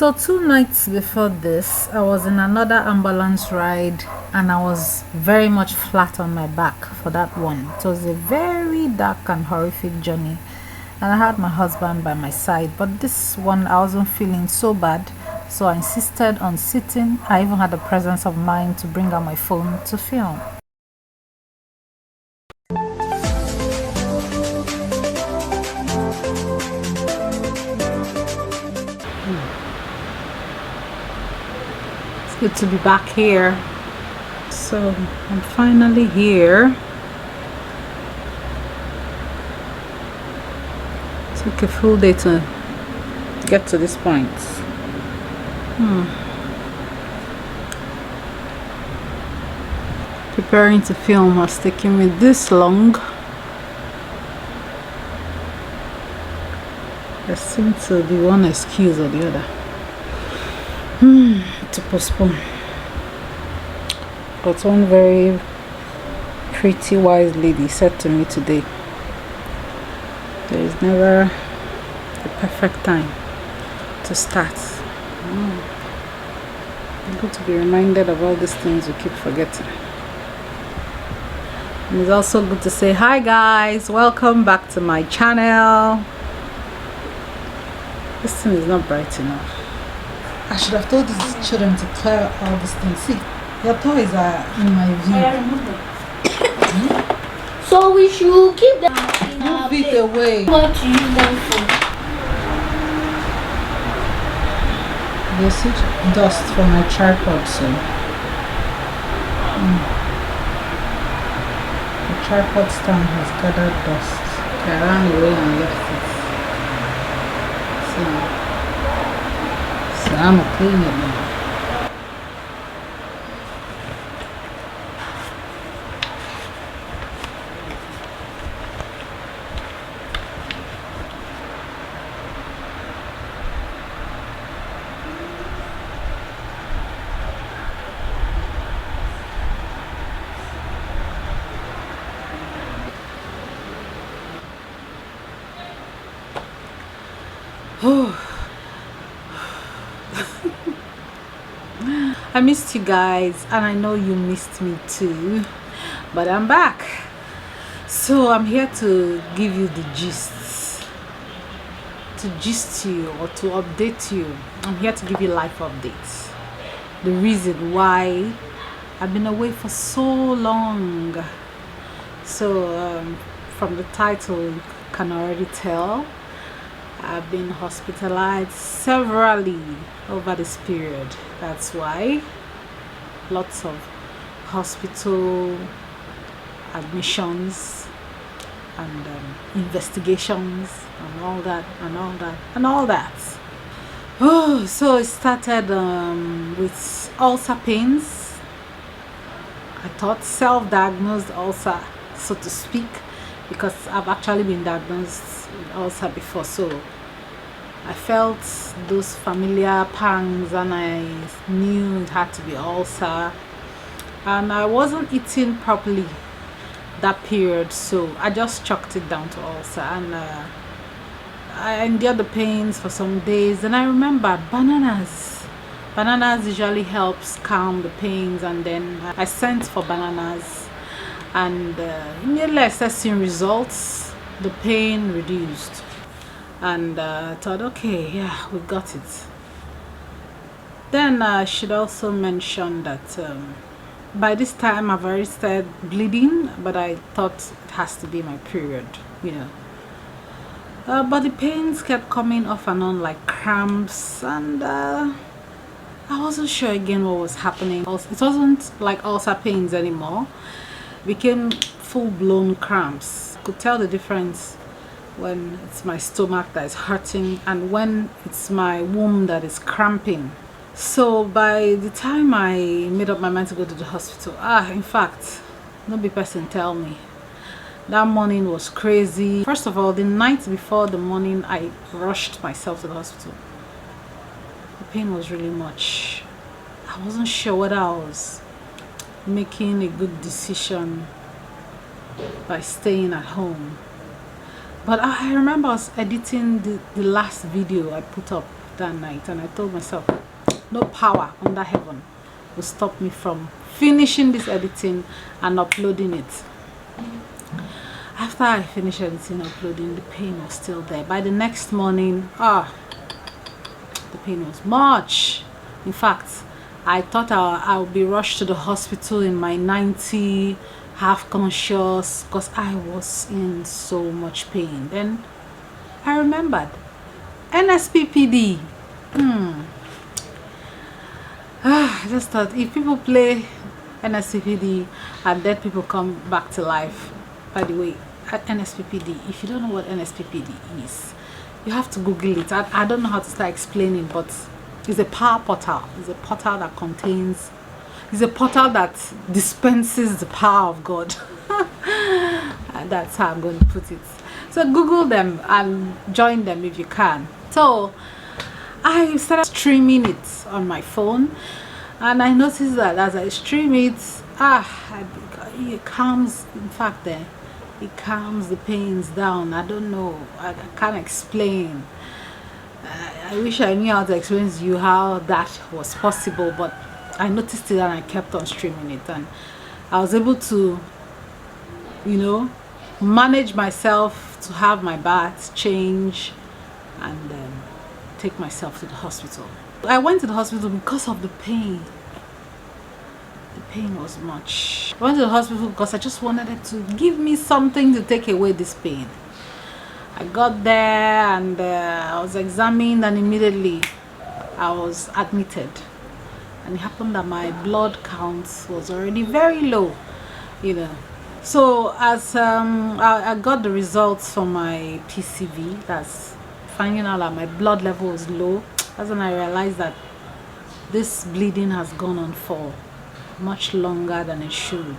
So 2 nights before this, I was in another ambulance ride and I was very much flat on my back for that one. It was a very dark and horrific journey and I had my husband by my side, but this one I wasn't feeling so bad, so I insisted on sitting. I even had the presence of mind to bring out my phone to film. Good to be back here. So I'm finally here. Took a full day to get to this point. Preparing to film has taken me this long. There seems to be one excuse or the other to postpone. But one very pretty wise lady said to me today, there is never the perfect time to start. It's good to be reminded of all these things we keep forgetting. And it's also good to say hi guys, welcome back to my channel. This thing is not bright enough. I should have told these children to clear all these things. See, your toys are in my view. So we should keep them in our Move it away. What to use them for? There's such dust from my tripod, so the tripod stand has gathered dust. I ran away and left it. So I'm gonna clean it now. I missed you guys and I know you missed me too, but I'm back. So I'm here to give you the gist, to gist you or to update you. I'm here to give you life updates, the reason why I've been away for so long. So from the title you can already tell I've been hospitalized severally over this period. That's why lots of hospital admissions and investigations and all that and all that and all that. Oh, so it started with ulcer pains. I thought self-diagnosed ulcer, so to speak, because I've actually been diagnosed with ulcer before, so I felt those familiar pangs and I knew it had to be ulcer, and I wasn't eating properly that period, so I just chalked it down to ulcer, and I endured the pains for some days. And I remembered bananas usually helps calm the pains, and then I sent for bananas, and immediately I started seeing results. The pain reduced, and I thought, okay, yeah, we got it. Then I should also mention that by this time I've already started bleeding, but I thought it has to be my period, you know. But the pains kept coming off and on like cramps, and I wasn't sure again what was happening. It wasn't like ulcer pains anymore. It became full-blown cramps. I could tell the difference when it's my stomach that is hurting and when it's my womb that is cramping. So by the time I made up my mind to go to the hospital, in fact, no be person tell me, that morning was crazy. First of all, the night before the morning, I rushed myself to the hospital. The pain was really much. I wasn't sure whether I was making a good decision by staying at home. But I remember I was editing the last video I put up that night, and I told myself, no power under heaven will stop me from finishing this editing and uploading it. After I finished editing and uploading, the pain was still there. By the next morning, the pain was much. In fact, I thought I'll be rushed to the hospital in my 90, half conscious, because I was in so much pain. Then I remembered NSPPD. I just thought, if people play NSPPD and dead people come back to life. By the way, at NSPPD, if you don't know what NSPPD is, you have to Google it. I don't know how to start explaining, but it's a power portal. It's a portal that contains, it's a portal that dispenses the power of God. And that's how I'm going to put it. So Google them and join them if you can. So I started streaming it on my phone, and I noticed that as I stream it, it calms. In fact, it calms the pains down. I don't know. I can't explain. I wish I knew how to explain to you how that was possible, but I noticed it and I kept on streaming it, and I was able to, manage myself to have my bath, change, and take myself to the hospital. I went to the hospital because of the pain. The pain was much. I went to the hospital because I just wanted it to give me something to take away this pain. I got there and I was examined, and immediately I was admitted. And it happened that my blood count was already very low, So as I got the results from my PCV, that's finding out that my blood level was low, that's when I realized that this bleeding has gone on for much longer than it should.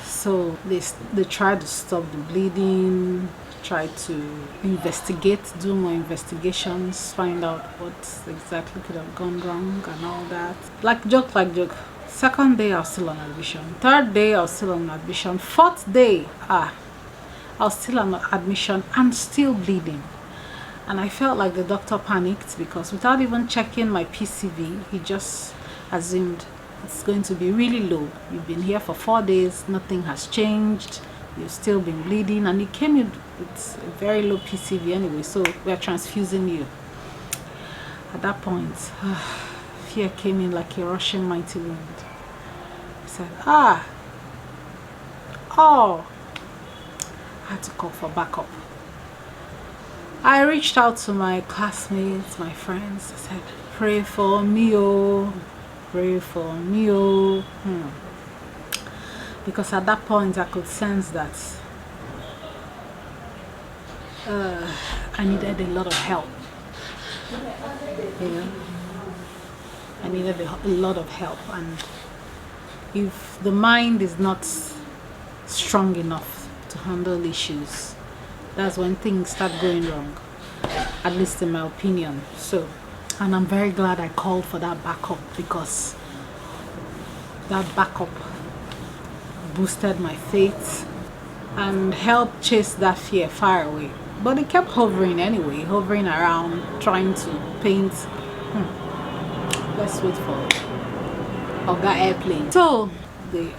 So they tried to stop the bleeding, tried to investigate, do more investigations, find out what exactly could have gone wrong and all that. Like joke. Second day I was still on admission. Third day I was still on admission. Fourth day, I was still on admission and still bleeding. And I felt like the doctor panicked, because without even checking my PCV, he just assumed it's going to be really low. You've been here for 4 days, nothing has changed, you've still been bleeding, and he came in with a very low PCV anyway, so we're transfusing you. At that point, fear came in like a rushing mighty wind. I said, I had to call for backup. I reached out to my classmates, my friends. I said, pray for me, pray for me. Because at that point I could sense that I needed a lot of help. I needed a lot of help, and if the mind is not strong enough to handle issues, that's when things start going wrong, at least in my opinion. So, and I'm very glad I called for that backup, because that backup boosted my faith and helped chase that fear far away. But it kept hovering anyway, hovering around, trying to paint. Let's wait for Konga airplane. So the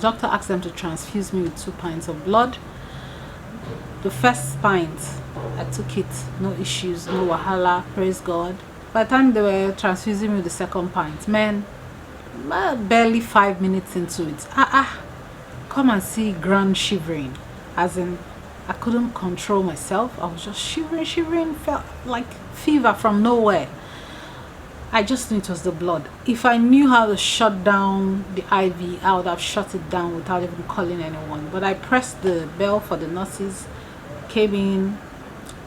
doctor asked them to transfuse me with 2 pints of blood. The first pint, I took it, no issues, no wahala, praise God. By the time they were transfusing me with the second pint, man, barely 5 minutes into it, come and see ground shivering, as in I couldn't control myself. I was just shivering, felt like fever from nowhere. I just knew it was the blood. If I knew how to shut down the IV, I would have shut it down without even calling anyone. But I pressed the bell for the nurses, came in,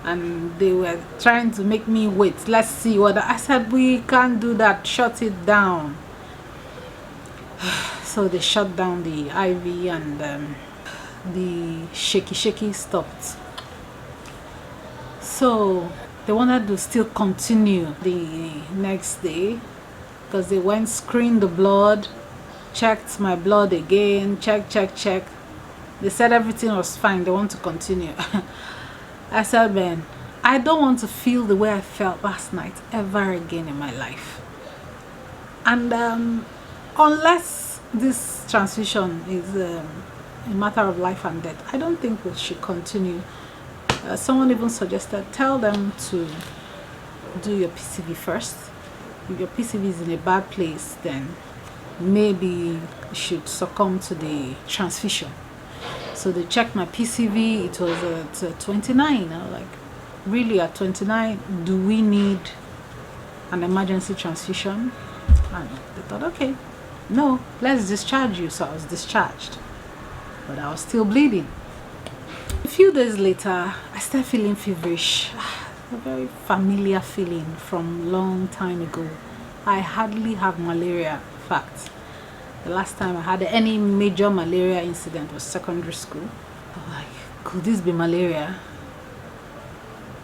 and they were trying to make me wait. Let's see what I said. We can't do that. Shut it down. So they shut down the IV, and the shaky stopped. So they wanted to still continue the next day, because they went, screened the blood, checked my blood again, check. They said everything was fine, they want to continue. I said, man, I don't want to feel the way I felt last night ever again in my life. And unless this transition is a matter of life and death, I don't think we should continue. Someone even suggested tell them to do your PCV first. If your PCV is in a bad place, then maybe you should succumb to the transfusion. So they checked my PCV, it was at 29. I was like, really, at 29, do we need an emergency transfusion? And they thought, okay, no, let's discharge you. So I was discharged, but I was still bleeding. A few days later, I started feeling feverish. A very familiar feeling from long time ago. I hardly have malaria. In fact, the last time I had any major malaria incident was secondary school. I was like, could this be malaria?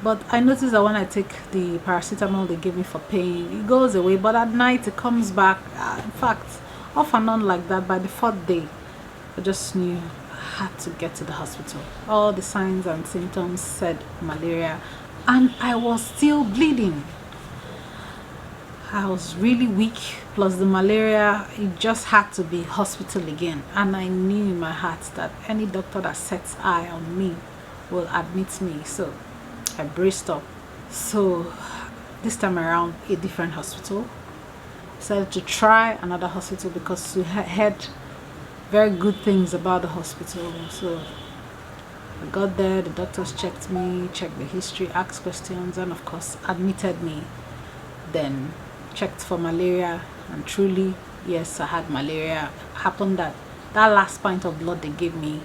But I noticed that when I take the paracetamol they give me for pain, it goes away, but at night it comes back. In fact, off and on like that. By the 4th day, I just knew I had to get to the hospital. All the signs and symptoms said malaria, and I was still bleeding. I was really weak, plus the malaria, it just had to be hospital again. And I knew in my heart that any doctor that sets eye on me will admit me. So I braced up. So this time around, a different hospital. Decided to try another hospital because we heard very good things about the hospital. So I got there, the doctors checked me, checked the history, asked questions, and of course admitted me. Then checked for malaria, and truly, yes, I had malaria. Happened that last pint of blood they gave me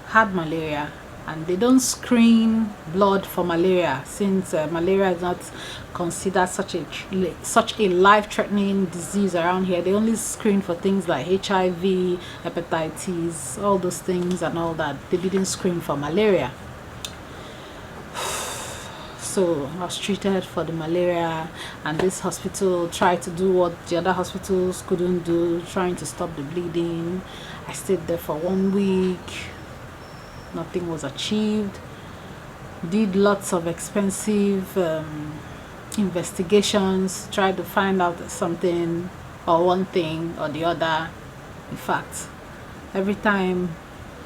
had malaria, and they don't screen blood for malaria since malaria is not considered such a life-threatening disease around here. They only screen for things like HIV, hepatitis, all those things and all that. They didn't screen for malaria. So I was treated for the malaria, and this hospital tried to do what the other hospitals couldn't do, trying to stop the bleeding. I stayed there for 1 week. Nothing was achieved. Did lots of expensive investigations, tried to find out something or one thing or the other. In fact, every time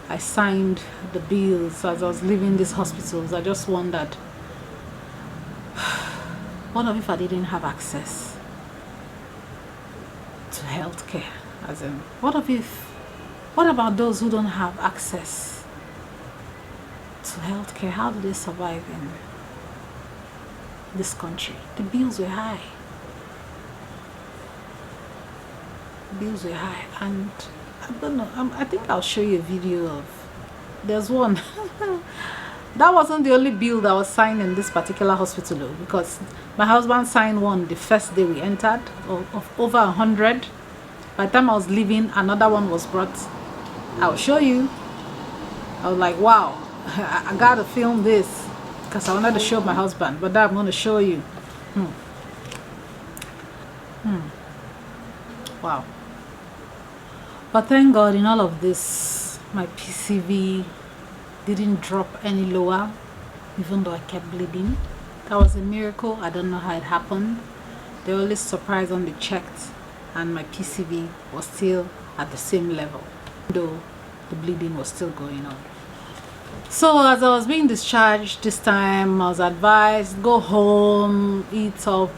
I signed the bills as I was leaving these hospitals, I just wondered, what if I didn't have access to healthcare? As in, what about those who don't have access to healthcare? How do they survive in this country? The bills were high. Bills were high, and I don't know. I think I'll show you a video of. There's one. That wasn't the only bill that was signed in this particular hospital, though, because my husband signed one the first day we entered of over 100. By the time I was leaving, another one was brought. I'll show you. I was like, wow, I gotta film this because I wanted to show my husband, but that I'm going to show you. Wow. But thank God, in all of this, my PCV didn't drop any lower, even though I kept bleeding. That was a miracle. I don't know how it happened. They were always surprised when they checked, and my PCV was still at the same level, though the bleeding was still going on. So as I was being discharged this time, I was advised, go home, eat up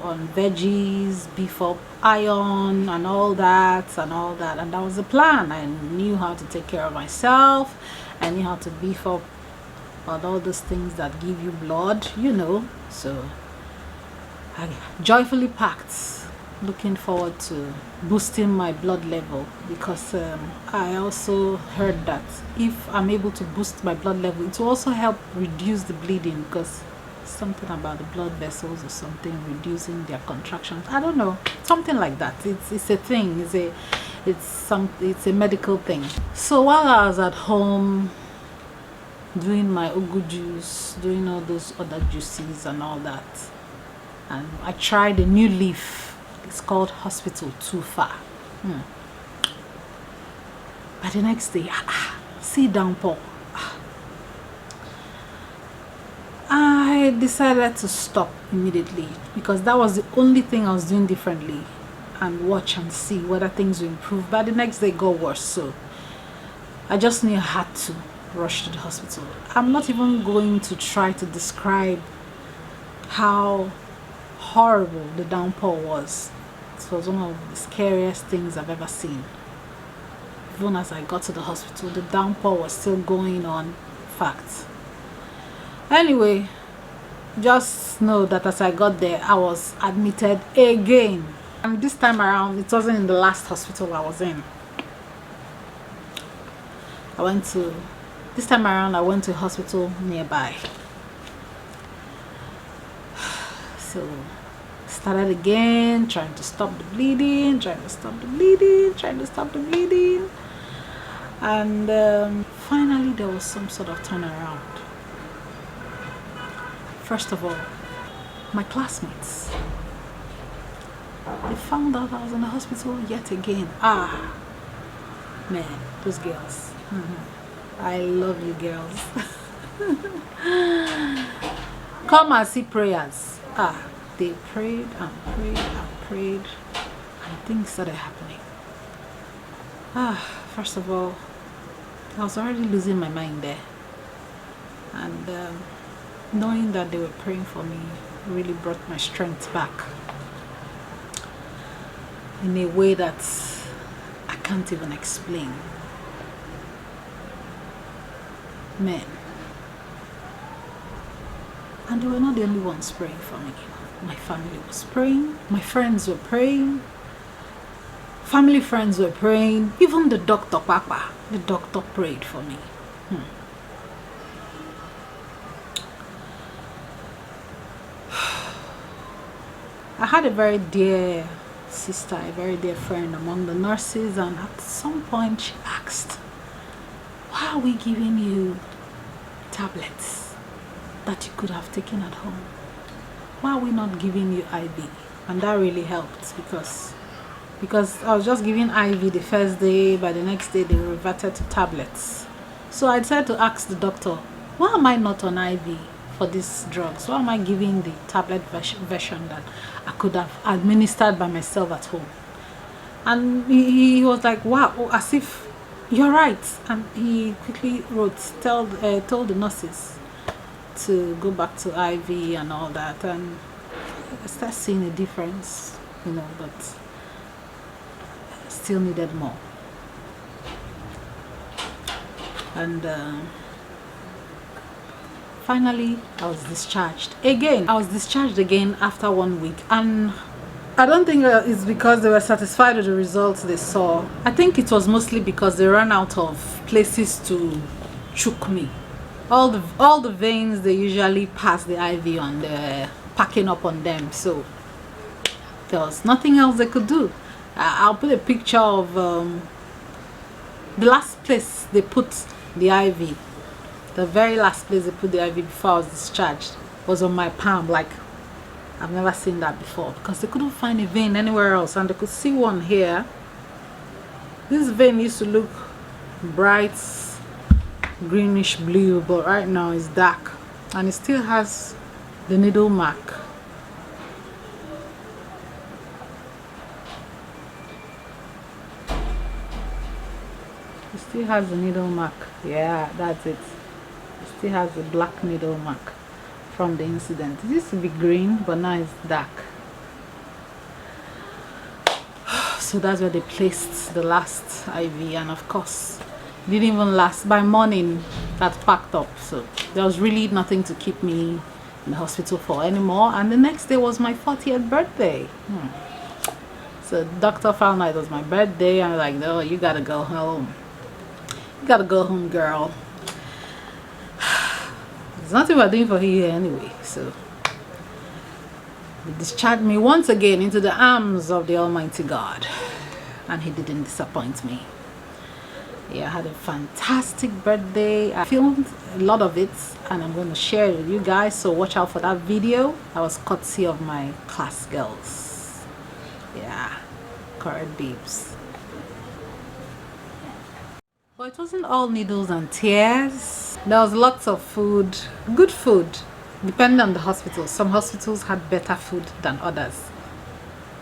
on veggies, beef up iron and all that, and that was the plan. I knew how to take care of myself. I knew how to beef up on all those things that give you blood, so I joyfully packed, looking forward to boosting my blood level, because I also heard that if I'm able to boost my blood level, it will also help reduce the bleeding, because something about the blood vessels or something reducing their contractions. I don't know, something like that. It's a thing. It's a medical thing. So while I was at home doing my ugu juice, doing all those other juices and all that, and I tried a new leaf. It's called Hospital Too Far. By the next day, sit down, Paul. I decided to stop immediately because that was the only thing I was doing differently, and watch and see whether things will improve. But the next day it got worse, so I just knew I had to rush to the hospital. I'm not even going to try to describe how horrible the downpour was. It was one of the scariest things I've ever seen. Even as I got to the hospital, the downpour was still going on. Fact. Anyway, just know that as I got there, I was admitted again. And this time around, it wasn't in the last hospital I was in. This time around, I went to a hospital nearby. So, started again, trying to stop the bleeding, and finally there was some sort of turnaround. First of all, my classmates, they found out I was in the hospital yet again. Man, those girls. I love you girls. Come and see prayers. They prayed and things started happening. First of all, I was already losing my mind there, and knowing that they were praying for me really brought my strength back in a way that I can't even explain. Men. And they were not the only ones praying for me. My family was praying, my friends were praying, family friends were praying, even the doctor, Papa, the doctor prayed for me. I had a very dear sister, a very dear friend among the nurses, and at some point she asked, why are we giving you tablets that you could have taken at home? Why are we not giving you IV? And that really helped because I was just giving IV the first day. By the next day they reverted to tablets. So I decided to ask the doctor, why am I not on IV for these drugs? Why am I giving the tablet version that I could have administered by myself at home? And he was like, wow, as if you're right. And he quickly told the nurses to go back to IV and all that, and I started seeing a difference, but I still needed more. And finally I was discharged again. After 1 week, and I don't think it's because they were satisfied with the results they saw. I think it was mostly because they ran out of places to choke me. All the veins they usually pass the IV on, they're packing up on them, so there was nothing else they could do. I'll put a picture of the last place they put the IV. The very last place they put the IV before I was discharged was on my palm. Like, I've never seen that before, because they couldn't find a vein anywhere else, and they could see one here. This vein used to look bright greenish blue, but right now it's dark, and it still has the needle mark. It still has the needle mark. Yeah, that's it. It still has the black needle mark from the incident. It used to be green, but now it's dark. So that's where they placed the last IV, and of course it didn't even last. By morning that packed up, so there was really nothing to keep me in the hospital for anymore. And the next day was my 40th birthday. So the doctor found out it was my birthday, and I was like, no, you gotta go home. You gotta go home, girl. There's nothing we're doing for you here anyway. So they discharged me once again into the arms of the Almighty God, and He didn't disappoint me. Yeah, I had a fantastic birthday. I filmed a lot of it, and I'm going to share it with you guys, so watch out for that video. That was courtesy of my class girls. Yeah, correct babes. But it wasn't all needles and tears. There was lots of food, good food, depending on the hospital. Some hospitals had better food than others.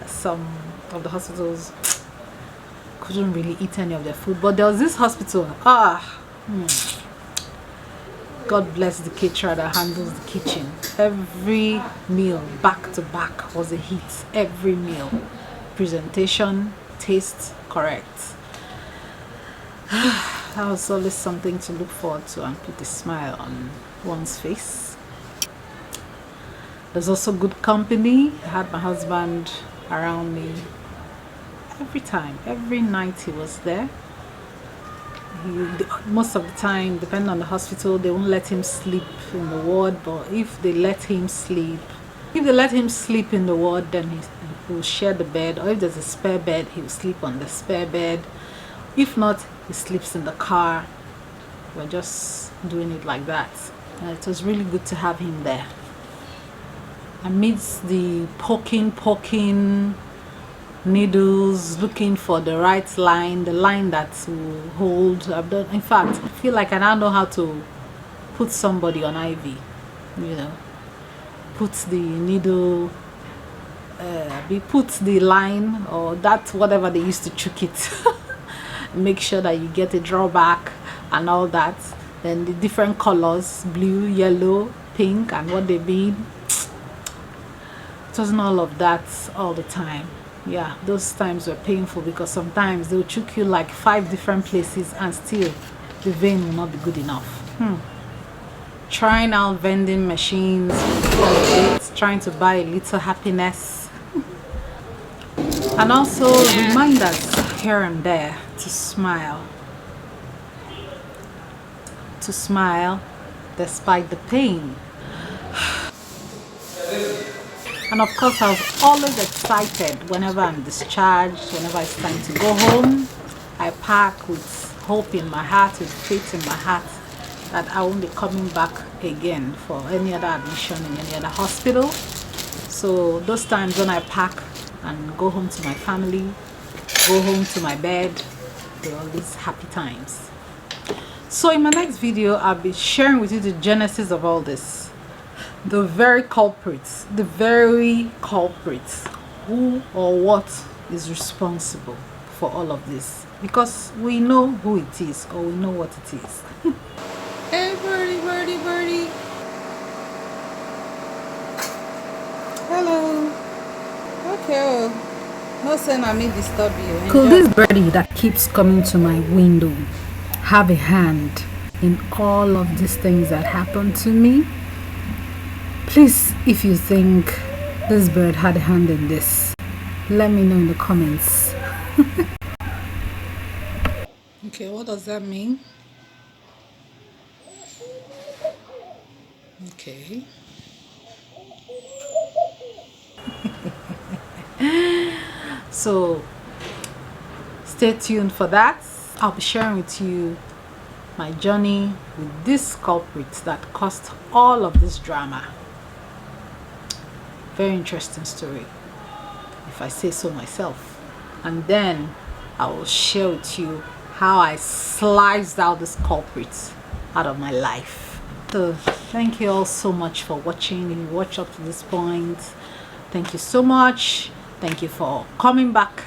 Some of the hospitals couldn't really eat any of their food, but there was this hospital, God bless the caterer that handles the kitchen. Every meal back to back was a hit. Every meal, presentation, taste, correct. That was always something to look forward to and put a smile on one's face. There's also good company. I had my husband around me every time. Every night he was there. Most of the time, depending on the hospital, they won't let him sleep in the ward, but if they let him sleep in the ward, then he will share the bed, or if there's a spare bed, he will sleep on the spare bed. If not, he sleeps in the car. We're just doing it like that. It was really good to have him there. Amidst the poking needles, looking for the right line, the line that will hold. In fact, I feel like I now know how to put somebody on IV, you know, put the needle, put the line, or that whatever they used to chook it. Make sure that you get a drawback and all that. Then the different colors, blue, yellow, pink, and what they mean. It wasn't all of that all the time. Yeah, those times were painful because sometimes they'll choke you like 5 different places and still the vein will not be good enough. Trying out vending machines, trying to buy a little happiness, and also reminders here and there to smile despite the pain. And of course, I was always excited whenever I'm discharged, whenever it's time to go home. I pack with hope in my heart, with faith in my heart that I won't be coming back again for any other admission in any other hospital. So those times when I pack and go home to my family, go home to my bed, they're always happy times. So in my next video, I'll be sharing with you the genesis of all this. The very culprits, who or what is responsible for all of this, because we know who it is, or we know what it is. Hey birdie. Hello. Okay. No saying I may disturb you. Could this birdie that keeps coming to my window have a hand in all of these things that happen to me? Please, if you think this bird had a hand in this, let me know in the comments. Okay, what does that mean? Okay. So, stay tuned for that. I'll be sharing with you my journey with this culprit that caused all of this drama. Very interesting story, if I say so myself. And then I will share with you how I sliced out this culprit out of my life. So thank you all so much for watching. If you watch up to this point, thank you so much. Thank you for coming back.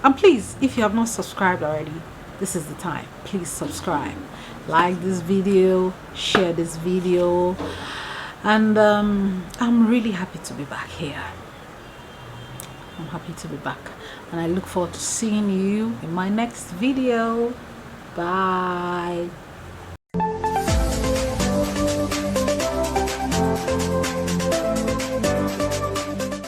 And please, if you have not subscribed already, this is the time. Please subscribe, like this video, share this video. And I'm really happy to be back here. I'm happy to be back, and I look forward to seeing you in my next video. Bye.